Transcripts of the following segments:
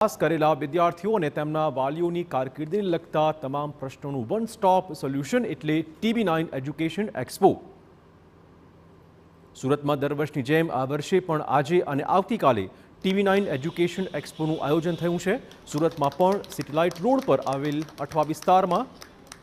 Pass કરેલા વિદ્યાર્થીઓ અને તેમના વાલીઓની કારકિર્દીને લગતા તમામ પ્રશ્નોનું વન સ્ટોપ સોલ્યુશન એટલે TB9 એજ્યુકેશન એક્સપો। સુરતમાં દર વર્ષની જેમ આ વર્ષે પણ આજે અને આવતીકાલે TB9 એજ્યુકેશન એક્સપોનું આયોજન થયું છે। સુરતમાં પણ સેટેલાઇટ રોડ પર આવેલ અઠવા વિસ્તારમાં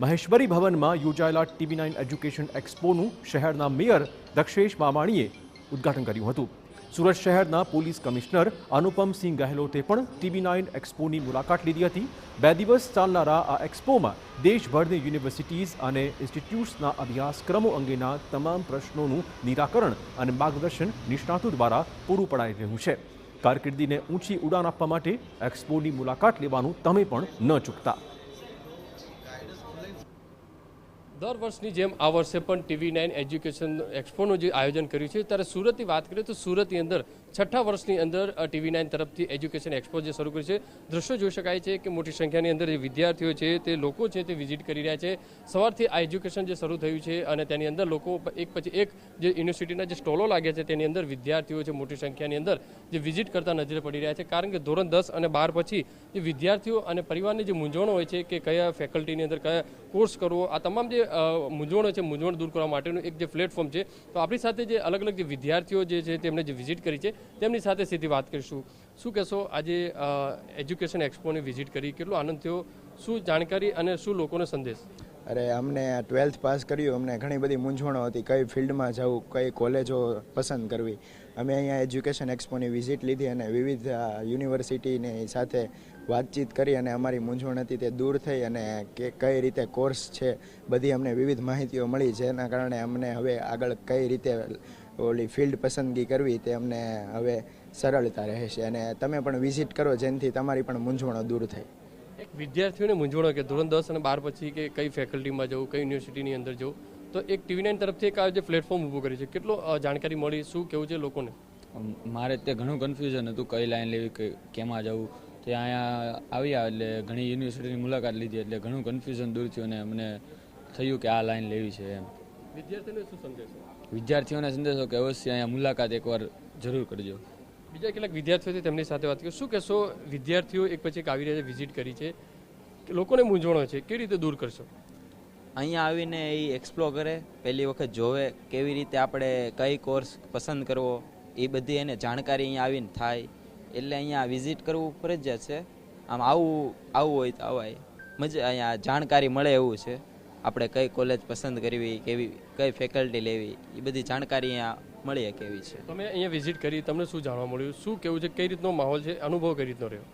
મહેશ્વરી ભવનમાં યોજાયેલા TB9 એજ્યુકેશન એક્સપોનું શહેરના મેયર દક્ષેશ મામાણીએ ઉદ્ઘાટન કર્યું હતું। સુરત શહેરના પોલીસ કમિશનર અનુપમસિંહ ગહેલોતે પણ TB9 એક્સપોની મુલાકાત લીધી હતી। 2 દિવસ ચાલનારા આ એક્સપોમાં દેશભરની યુનિવર્સિટીઝ અને ઇન્સ્ટિટ્યૂટ્સના અભ્યાસક્રમો અંગેના તમામ પ્રશ્નોનું નિરાકરણ અને માર્ગદર્શન નિષ્ણાતો દ્વારા પૂરું પડાઈ રહ્યું છે। કારકિર્દીને ઊંચી ઉડાન આપવા માટે એક્સપોની મુલાકાત લેવાનું તમે પણ ન ચૂકતા। દર વર્ષની જેમ આ વર્ષે પણ TB9 એજ્યુકેશન એક્સપોનું જે આયોજન કર્યું છે ત્યારે સુરતની વાત કરીએ તો સુરતની અંદર છઠ્ઠા વર્ષની અંદર TB9 તરફથી એજ્યુકેશન એક્સપો જે શરૂ કર્યું છે દ્રશ્યો જોઈ શકાય છે કે મોટી સંખ્યાની અંદર જે વિદ્યાર્થીઓ છે તે લોકો છે તે વિઝિટ કરી રહ્યા છે। સવારથી આ એજ્યુકેશન જે શરૂ થયું છે અને તેની અંદર લોકો એક પછી એક જે યુનિવર્સિટીના જે સ્ટોલો લાગ્યા છે તેની અંદર વિદ્યાર્થીઓ છે મોટી સંખ્યાની અંદર જે વિઝિટ કરતા નજરે પડી રહ્યા છે। કારણ કે ધોરણ 10 અને 12 પછી જે વિદ્યાર્થીઓ અને પરિવારની જે મૂંઝવણો હોય છે કે કયા ફેકલ્ટીની અંદર કયા કોર્સ કરવો, આ તમામ જે મૂંઝવણો છે મૂંઝવણ દૂર કરવા માટેનું એક જે પ્લેટફોર્મ છે। તો આપણી સાથે જે અલગ અલગ જે વિદ્યાર્થીઓ જે છે તેમણે જે વિઝિટ કરી છે તેમની સાથે સીધી વાત કરીશું। શું કહેશો, આજે એજ્યુકેશન એક્સપોની વિઝિટ કરી કેટલો આનંદ થયો, શું જાણકારી અને શું લોકોનો સંદેશ? અરે અમને 12th પાસ કર્યું, અમને ઘણી બધી મૂંઝવણો હતી કઈ ફિલ્ડમાં જવું, કઈ કોલેજો પસંદ કરવી। અમે અહીંયા એજ્યુકેશન એક્સપોની વિઝિટ લીધી અને વિવિધ યુનિવર્સિટીની સાથે વાતચીત કરી અને અમારી મૂંઝવણ હતી તે દૂર થઈ અને કે કઈ રીતે કોર્સ છે બધી અમને વિવિધ માહિતીઓ મળી, જેના કારણે અમને હવે આગળ કઈ રીતે ઓલી ફિલ્ડ પસંદગી કરવી તે અમને હવે સરળતા રહેશે અને તમે પણ વિઝિટ કરો જેનાથી તમારી પણ મૂંઝવણો દૂર થાય। એક વિદ્યાર્થીઓને મૂંઝવણો કે ધોરણ 10 અને 12 પછી કે કઈ ફેકલ્ટીમાં જવું, કઈ યુનિવર્સિટીની અંદર જવું, તો એક TB9 તરફથી એક આ જે પ્લેટફોર્મ ઊભું કર્યું છે, કેટલો જાણકારી મળી, શું કેવું છે લોકોને? મારે તે ઘણું કન્ફ્યુઝન હતું કઈ લાઈન લેવી, કેમાં જવું। તે અહીંયા આવ્યા એટલે ઘણી યુનિવર્સિટીની મુલાકાત લીધી એટલે ઘણું કન્ફ્યુઝન દૂર થયું અને અમને થયું કે આ લાઈન લેવી છે એમ। વિદ્યાર્થીઓને શું સંદેશો? વિદ્યાર્થીઓને સંદેશો કે અવશ્ય અહીંયા મુલાકાત એકવાર જરૂર કરજો। બીજા કેટલાક વિદ્યાર્થીઓ તેમની સાથે વાત કરી, શું કહેશો, વિદ્યાર્થીઓ એક પછી એક આવી રહ્યા વિઝિટ કરી છે, લોકોને મૂંઝવણો છે, કેવી રીતે દૂર કરશો? અહીંયા આવીને એ એક્સપ્લોર કરે, પહેલી વખત જોવે કેવી રીતે આપણે કઈ કોર્સ પસંદ કરવો એ બધી એને જાણકારી અહીંયા આવીને થાય, એટલે અહીંયા વિઝિટ કરવું ફરજિયાત છે। આમ આવવું હોય તો આવાય, મજા અહીંયા જાણકારી મળે એવું છે। આપણે કઈ કોલેજ પસંદ કરવી, કેવી કઈ ફેકલ્ટી લેવી એ બધી જાણકારી અહીંયા મળી કેવી છે। તમે અહીંયા વિઝિટ કરી, તમને શું જાણવા મળ્યું, શું કેવું છે, કઈ રીતનો માહોલ છે, અનુભવ કઈ રીતનો રહ્યો?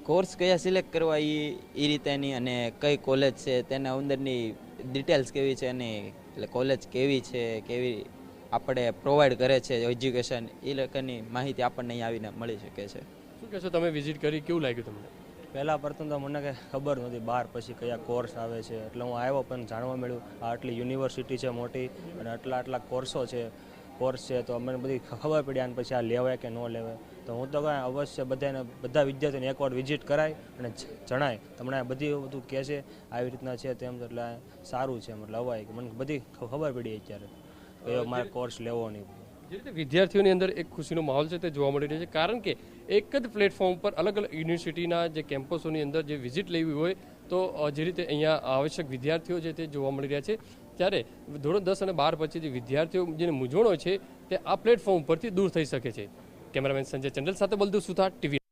કોર્સ કયા સિલેક્ટ કરવા એ રીતેની અને કઈ કોલેજ છે તેના અંદરની ડિટેલ્સ કેવી છે અને એટલે કોલેજ કેવી છે, કેવી આપણે પ્રોવાઈડ કરે છે એજ્યુકેશન, એ લોકોની માહિતી આપણને અહીં આવીને મળી શકે છે। શું કહેશો, તમે વિઝિટ કરી કેવું લાગ્યું તમને? પહેલાં પ્રથમ તો મને કંઈ ખબર નહોતી 12 પછી કયા કોર્સ આવે છે, એટલે હું આવ્યો પણ જાણવા મળ્યું આ આટલી યુનિવર્સિટી છે મોટી અને આટલા કોર્સ છે તો અમને બધી ખબર પડી અને પછી આ લેવાય કે ન લેવાય। તો હું તો કાંઈ અવશ્ય બધા વિદ્યાર્થીઓને એકવાર વિઝિટ કરાય અને જણાય, તમને બધું કહે છે આવી રીતના છે તેમ, એટલે સારું છે, મતલબ અવાય કે મને બધી ખબર પડી અત્યારે કયો મારે કોર્સ લેવો નહીં। જે રીતે વિદ્યાર્થીઓની અંદર એક ખુશીનો માહોલ છે તે જોવા મળી રહ્યો છે, કારણ કે એક જ પ્લેટફોર્મ પર અલગ અલગ યુનિવર્સિટીના જે કેમ્પસોની અંદર જે વિઝિટ લેવી હોય તો જે રીતે અહીંયા આવશ્યક વિદ્યાર્થીઓ છે તે જોવા મળી રહ્યા છે। ત્યારે ધોરણ 10 અને 12 પછી જે વિદ્યાર્થીઓ જેને મૂંઝવણો છે તે આ પ્લેટફોર્મ પરથી દૂર થઈ શકે છે। કેમેરામેન સંજય ચંડલ સાથે બલદુ સુથાર, TV।